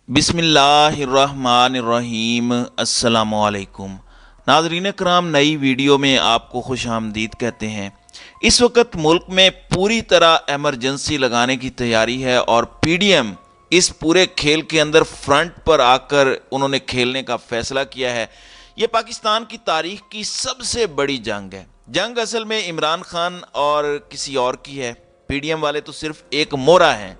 बिस्मिल्लाहिर्रहमानिर्रहीम। अस्सलामुअलैकुम नाज़रीन कराम, नई वीडियो में आपको खुश आमदीद कहते हैं। इस वक्त मुल्क में पूरी तरह एमरजेंसी लगाने की तैयारी है और पीडीएम इस पूरे खेल के अंदर फ्रंट पर आकर उन्होंने खेलने का फैसला किया है। ये पाकिस्तान की तारीख की सबसे बड़ी जंग है। जंग असल में इमरान खान और किसी और की है। पीडीएम वाले तो सिर्फ एक मोहरा हैं।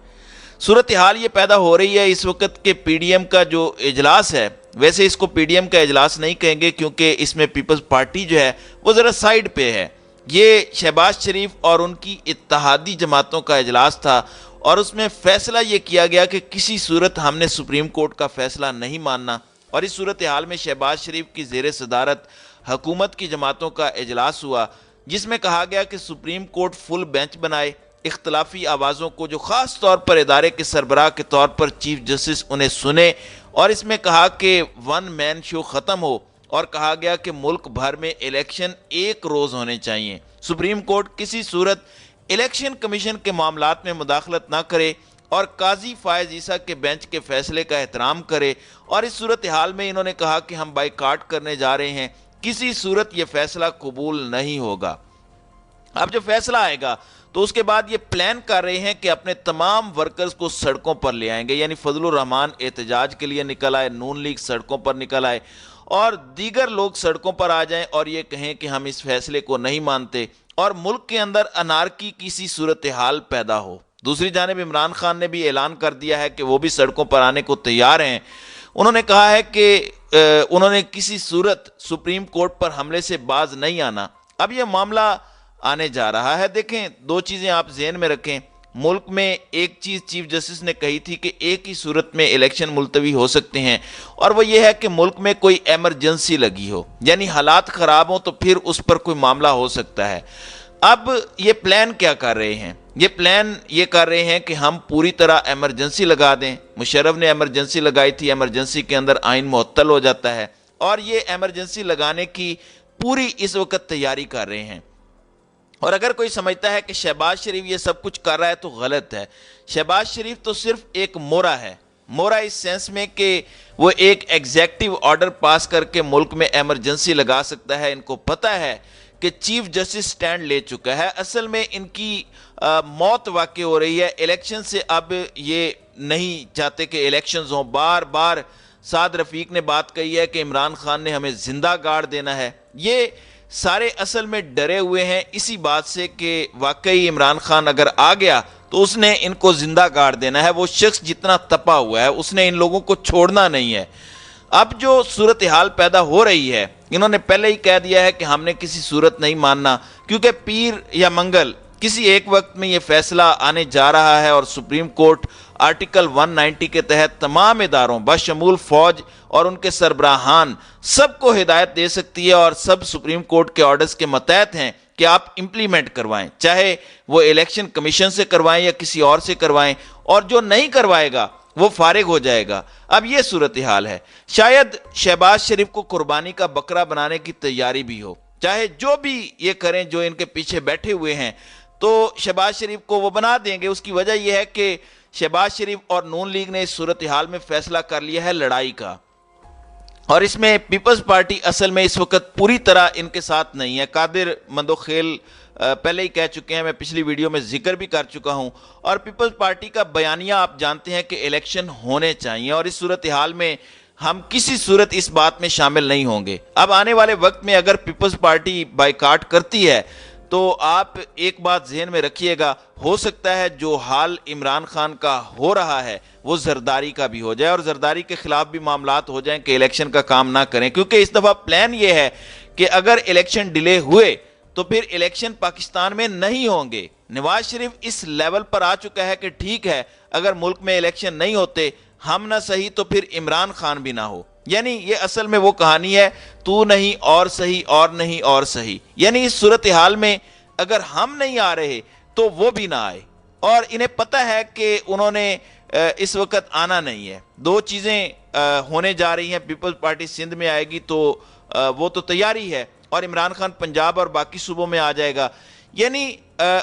सूरत हाल ये पैदा हो रही है इस वक्त के पीडीएम का जो इजलास है, वैसे इसको पीडीएम का इजलास नहीं कहेंगे क्योंकि इसमें पीपल्स पार्टी जो है वो ज़रा साइड पे है। ये शहबाज शरीफ और उनकी इत्तेहादी जमातों का इजलास था और उसमें फैसला ये किया गया कि किसी सूरत हमने सुप्रीम कोर्ट का फैसला नहीं मानना। और इस सूरत हाल में शहबाज शरीफ की ज़ेर सदारत हुकूमत की जमातों का इजलास हुआ, जिसमें कहा गया कि सुप्रीम कोर्ट फुल बेंच बनाए, इख्तलाफी आवाज़ों को जो ख़ास तौर पर इदारे के सरबराह के तौर पर चीफ जस्टिस उन्हें सुने, और इसमें कहा कि वन मैन शो ख़त्म हो और कहा गया कि मुल्क भर में इलेक्शन एक रोज़ होने चाहिए। सुप्रीम कोर्ट किसी सूरत इलेक्शन कमीशन के मामलात में मुदाखलत ना करे और काजी फायज ईसा के बेंच के फैसले का एहतराम करे। और इस सूरत हाल में इन्होंने कहा कि हम बाइकाट करने जा रहे हैं, किसी सूरत ये फैसला कबूल नहीं होगा। अब जो फैसला आएगा तो उसके बाद ये प्लान कर रहे हैं कि अपने तमाम वर्कर्स को सड़कों पर ले आएंगे, यानी फजलुर रहमान एहतजाज के लिए निकल आए, नून लीग सड़कों पर निकल आए और दीगर लोग सड़कों पर आ जाएं और ये कहें कि हम इस फैसले को नहीं मानते और मुल्क के अंदर अनारकी की सी सूरत हाल पैदा हो। दूसरी जानिब इमरान खान ने भी ऐलान कर दिया है कि वो भी सड़कों पर आने को तैयार हैं। उन्होंने कहा है कि उन्होंने किसी सूरत सुप्रीम कोर्ट पर हमले से बाज नहीं आना। अब यह मामला आने जा रहा है। देखें, दो चीज़ें आप ज़हन में रखें। मुल्क में एक चीज़ चीफ जस्टिस ने कही थी कि एक ही सूरत में इलेक्शन मुलतवी हो सकते हैं, और वो ये है कि मुल्क में कोई एमरजेंसी लगी हो, यानी हालात ख़राब हो तो फिर उस पर कोई मामला हो सकता है। अब ये प्लान क्या कर रहे हैं? ये प्लान ये कर रहे हैं कि हम पूरी तरह एमरजेंसी लगा दें। मुशर्रफ ने एमरजेंसी लगाई थी, एमरजेंसी के अंदर आइन मुअत्तल हो जाता है, और ये एमरजेंसी लगाने की पूरी इस वक्त तैयारी कर रहे हैं। और अगर कोई समझता है कि शहबाज शरीफ ये सब कुछ कर रहा है तो गलत है। शहबाज शरीफ तो सिर्फ एक मोहरा है। मोहरा इस सेंस में कि वो एक एग्जेक्टिव ऑर्डर पास करके मुल्क में एमरजेंसी लगा सकता है। इनको पता है कि चीफ जस्टिस स्टैंड ले चुका है। असल में इनकी मौत वाक़ई हो रही है। इलेक्शन से अब ये नहीं चाहते कि इलेक्शंस हों। बार बार साद रफ़ीक ने बात कही है कि इमरान खान ने हमें जिंदा गाड़ देना है। ये सारे असल में डरे हुए हैं इसी बात से कि वाकई इमरान खान अगर आ गया तो उसने इनको जिंदा गाड़ देना है। वो शख्स जितना तपा हुआ है उसने इन लोगों को छोड़ना नहीं है। अब जो सूरत हाल पैदा हो रही है, इन्होंने पहले ही कह दिया है कि हमने किसी सूरत नहीं मानना, क्योंकि पीर या मंगल किसी एक वक्त में ये फैसला आने जा रहा है और सुप्रीम कोर्ट आर्टिकल 190 के तहत तमाम इदारों बशमूल फौज और उनके सरबराहान सबको हिदायत दे सकती है और सब सुप्रीम कोर्ट के ऑर्डर्स के मतहत हैं कि आप इंप्लीमेंट करवाएं, चाहे वो इलेक्शन कमीशन से करवाएं या किसी और से करवाएं, और जो नहीं करवाएगा वो फारिग हो जाएगा। अब ये सूरत हाल है। शायद शहबाज शरीफ को कुर्बानी का बकरा बनाने की तैयारी भी हो, चाहे जो भी ये करें, जो इनके पीछे बैठे हुए हैं, तो शहबाज शरीफ को वो बना देंगे। उसकी वजह यह है कि शहबाज शरीफ और नून लीग ने इस सूरत हाल में फैसला कर लिया है लड़ाई का, और इसमें पीपल्स पार्टी असल में इस वक्त पूरी तरह इनके साथ नहीं है। कादिर मंदोखेल पहले ही कह चुके हैं, मैं पिछली वीडियो में जिक्र भी कर चुका हूं, और पीपल्स पार्टी का बयानिया आप जानते हैं कि इलेक्शन होने चाहिए, और इस सूरत हाल में हम किसी सूरत इस बात में शामिल नहीं होंगे। अब आने वाले वक्त में अगर पीपल्स पार्टी बाइकाट करती है तो आप एक बात जहन में रखिएगा, हो सकता है जो हाल इमरान खान का हो रहा है वो जरदारी का भी हो जाए और जरदारी के खिलाफ भी मामलात हो जाएं कि इलेक्शन का काम ना करें। क्योंकि इस दफ़ा प्लान ये है कि अगर इलेक्शन डिले हुए तो फिर इलेक्शन पाकिस्तान में नहीं होंगे। नवाज शरीफ इस लेवल पर आ चुका है कि ठीक है, अगर मुल्क में इलेक्शन नहीं होते, हम ना सही तो फिर इमरान खान भी ना हो। यानी ये असल में वो कहानी है, तू नहीं और सही और नहीं और सही। यानी इस सूरत हाल में अगर हम नहीं आ रहे तो वो भी ना आए, और इन्हें पता है कि उन्होंने इस वक्त आना नहीं है। दो चीज़ें होने जा रही हैं। पीपल्स पार्टी सिंध में आएगी तो वो तो तैयारी है, और इमरान खान पंजाब और बाकी सूबों में आ जाएगा। یعنی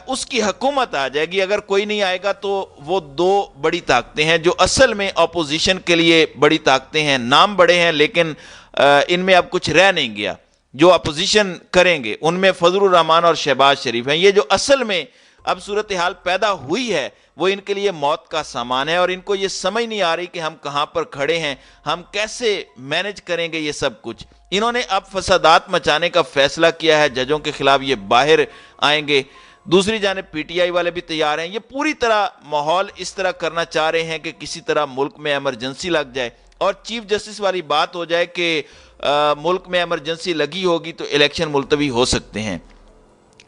اس کی حکومت آ جائے گی. اگر کوئی نہیں آئے گا تو وہ دو بڑی طاقتیں ہیں جو اصل میں اپوزیشن کے لیے بڑی طاقتیں ہیں. نام بڑے ہیں لیکن ان میں اب کچھ رہ نہیں گیا. جو اپوزیشن کریں گے ان میں فضل الرحمان اور شہباز شریف ہیں. یہ جو اصل میں اب صورتحال پیدا ہوئی ہے وہ ان کے لیے موت کا سامان ہے, اور ان کو یہ سمجھ نہیں آ رہی کہ ہم کہاں پر کھڑے ہیں, ہم کیسے مینج کریں گے یہ سب کچھ. انہوں نے اب فسادات مچانے کا فیصلہ کیا ہے, ججوں کے خلاف یہ باہر آئیں گے. دوسری جانب پی ٹی آئی والے بھی تیار ہیں. یہ پوری طرح ماحول اس طرح کرنا چاہ رہے ہیں کہ کسی طرح ملک میں ایمرجنسی لگ جائے, اور چیف جسٹس والی بات ہو جائے کہ ملک میں ایمرجنسی لگی ہوگی تو الیکشن ملتوی ہو سکتے ہیں.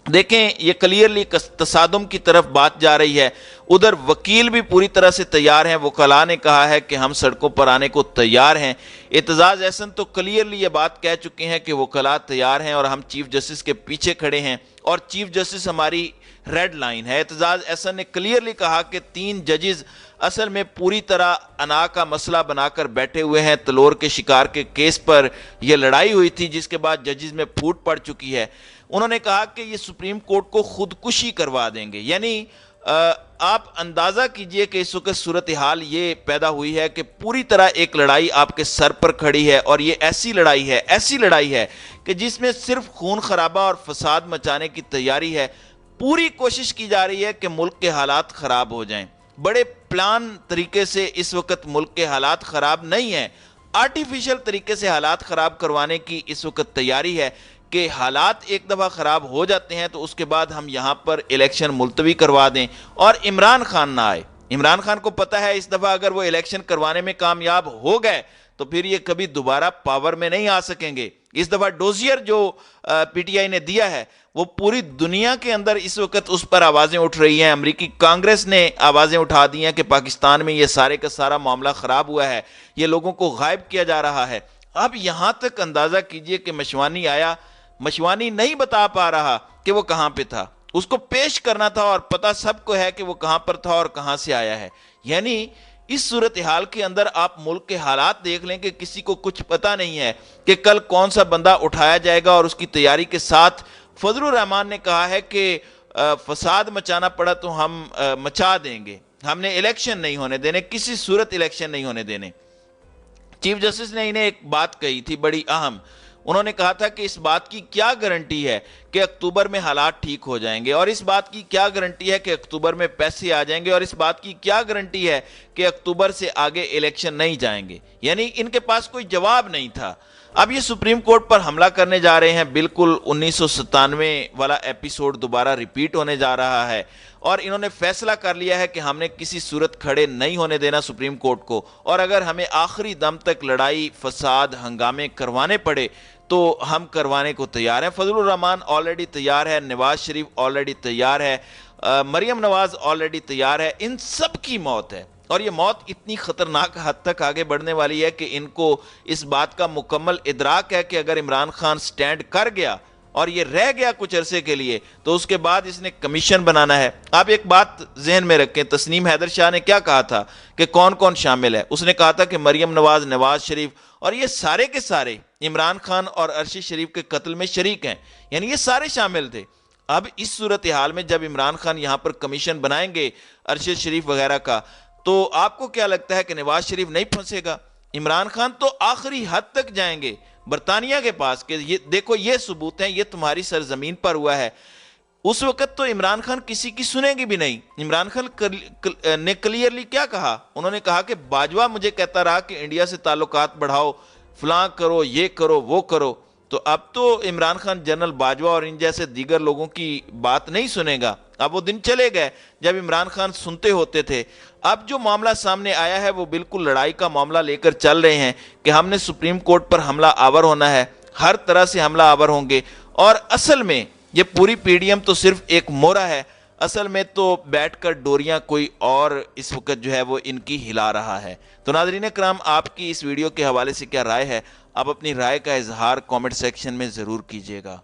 دیکھیں یہ کلیئرلی تصادم کی طرف بات جا رہی ہے. ادھر وکیل بھی پوری طرح سے تیار ہیں. وکلاء نے کہا ہے کہ ہم سڑکوں پر آنے کو تیار ہیں. اعتزاز احسن تو کلیئرلی یہ بات کہہ چکے ہیں کہ وکلاء تیار ہیں اور ہم چیف جسٹس کے پیچھے کھڑے ہیں, اور چیف جسٹس ہماری ریڈ لائن ہے. اعتزاز احسن نے کلیئرلی کہا کہ 3 ججز اصل میں پوری طرح انا کا مسئلہ بنا کر بیٹھے ہوئے ہیں. تلور کے شکار کے کیس پر یہ لڑائی ہوئی تھی جس کے بعد ججز میں پھوٹ پڑ چکی ہے. انہوں نے کہا کہ یہ سپریم کورٹ کو خودکشی کروا دیں گے. یعنی آپ اندازہ کیجئے کہ اس وقت صورتحال یہ پیدا ہوئی ہے کہ پوری طرح ایک لڑائی آپ کے سر پر کھڑی ہے, اور یہ ایسی لڑائی ہے کہ جس میں صرف خون خرابہ اور فساد مچانے کی تیاری ہے. پوری کوشش کی جا رہی ہے کہ ملک کے حالات خراب ہو جائیں. بڑے پلان طریقے سے اس وقت ملک کے حالات خراب نہیں ہیں, آرٹیفیشل طریقے سے حالات خراب کروانے کی اس وقت تیاری ہے کہ حالات ایک دفعہ خراب ہو جاتے ہیں تو اس کے بعد ہم یہاں پر الیکشن ملتوی کروا دیں اور عمران خان نہ آئے. عمران خان کو پتا ہے اس دفعہ اگر وہ الیکشن کروانے میں کامیاب ہو گئے تو پھر یہ کبھی دوبارہ پاور میں نہیں آ سکیں گے. اس دفعہ ڈوزیئر جو پی ٹی آئی نے دیا ہے وہ پوری دنیا کے اندر اس وقت اس پر آوازیں اٹھ رہی ہیں. امریکی کانگریس نے آوازیں اٹھا دی ہیں کہ پاکستان میں یہ سارے کا سارا معاملہ خراب ہوا ہے, یہ لوگوں کو غائب کیا جا رہا ہے. اب یہاں تک اندازہ کیجئے کہ مشوانی آیا, مشوانی نہیں بتا پا رہا کہ وہ کہاں پہ تھا. اس کو پیش کرنا تھا اور پتہ سب کو ہے کہ وہ کہاں پر تھا اور کہاں سے آیا ہے. یعنی اس صورتحال کے اندر آپ ملک کے حالات دیکھ لیں کہ کسی کو کچھ پتہ نہیں ہے کہ کل کون سا بندہ اٹھایا جائے گا, اور اس کی تیاری کے ساتھ فضل الرحمان نے کہا ہے کہ فساد مچانا پڑا تو ہم مچا دیں گے, ہم نے الیکشن نہیں ہونے دینے, کسی صورت الیکشن نہیں ہونے دینے. چیف جسٹس نے انہیں ایک بات کہی تھی بڑی اہم. انہوں نے کہا تھا کہ اس بات کی کیا گارنٹی ہے کہ اکتوبر میں حالات ٹھیک ہو جائیں گے, اور اس بات کی کیا گارنٹی ہے کہ اکتوبر میں پیسے آ جائیں گے, اور اس بات کی کیا گارنٹی ہے کہ اکتوبر سے آگے الیکشن نہیں جائیں گے. یعنی ان کے پاس کوئی جواب نہیں تھا. اب یہ سپریم کورٹ پر حملہ کرنے جا رہے ہیں. بالکل 1997 والا ایپیسوڈ دوبارہ ریپیٹ ہونے جا رہا ہے, اور انہوں نے فیصلہ کر لیا ہے کہ ہم نے کسی صورت کھڑے نہیں ہونے دینا سپریم کورٹ کو, اور اگر ہمیں آخری دم تک لڑائی فساد ہنگامے کروانے پڑے تو ہم کروانے کو تیار ہیں. فضل الرحمان آلریڈی تیار ہے, نواز شریف آلریڈی تیار ہے, مریم نواز آلریڈی تیار ہے. ان سب کی موت ہے, اور یہ موت اتنی خطرناک حد تک آگے بڑھنے والی ہے کہ ان کو اس بات کا مکمل ادراک ہے کہ اگر عمران خان سٹینڈ کر گیا اور یہ رہ گیا کچھ عرصے کے لیے تو اس کے بعد اس نے کمیشن بنانا ہے. آپ ایک بات ذہن میں رکھیں, تسنیم حیدر شاہ نے کیا کہا تھا کہ کون کون شامل ہے. اس نے کہا تھا کہ مریم نواز, نواز شریف اور یہ سارے کے سارے عمران خان اور ارشد شریف کے قتل میں شریک ہیں. یعنی یہ سارے شامل تھے. اب اس صورتحال میں جب عمران خان یہاں پر کمیشن بنائیں گے ارشد شریف وغیرہ کا, تو آپ کو کیا لگتا ہے کہ نواز شریف نہیں پھنسے گا؟ عمران خان تو آخری حد تک جائیں گے برطانیہ کے پاس کہ یہ دیکھو یہ ثبوت ہیں, یہ تمہاری سرزمین پر ہوا ہے. اس وقت تو عمران خان کسی کی سنیں گی بھی نہیں. عمران خان نے کلیئرلی کیا کہا, انہوں نے کہا کہ باجوہ مجھے کہتا رہا کہ انڈیا سے تعلقات بڑھاؤ, فلاں کرو, یہ کرو, وہ کرو. تو اب تو عمران خان جنرل باجوہ اور ان جیسے دیگر لوگوں کی بات نہیں سنے گا. اب وہ دن چلے گئے جب عمران خان سنتے ہوتے تھے. اب جو معاملہ سامنے آیا ہے وہ بالکل لڑائی کا معاملہ لے کر چل رہے ہیں کہ ہم نے سپریم کورٹ پر حملہ آور ہونا ہے, ہر طرح سے حملہ آور ہوں گے. اور اصل میں یہ پوری پی ڈی ایم تو صرف ایک مورا ہے, اصل میں تو بیٹھ کر ڈوریاں کوئی اور اس وقت جو ہے وہ ان کی ہلا رہا ہے. تو ناظرین کرام, آپ کی اس ویڈیو کے حوالے سے کیا رائے ہے؟ آپ اپنی رائے کا اظہار کامنٹ سیکشن میں ضرور کیجیے گا.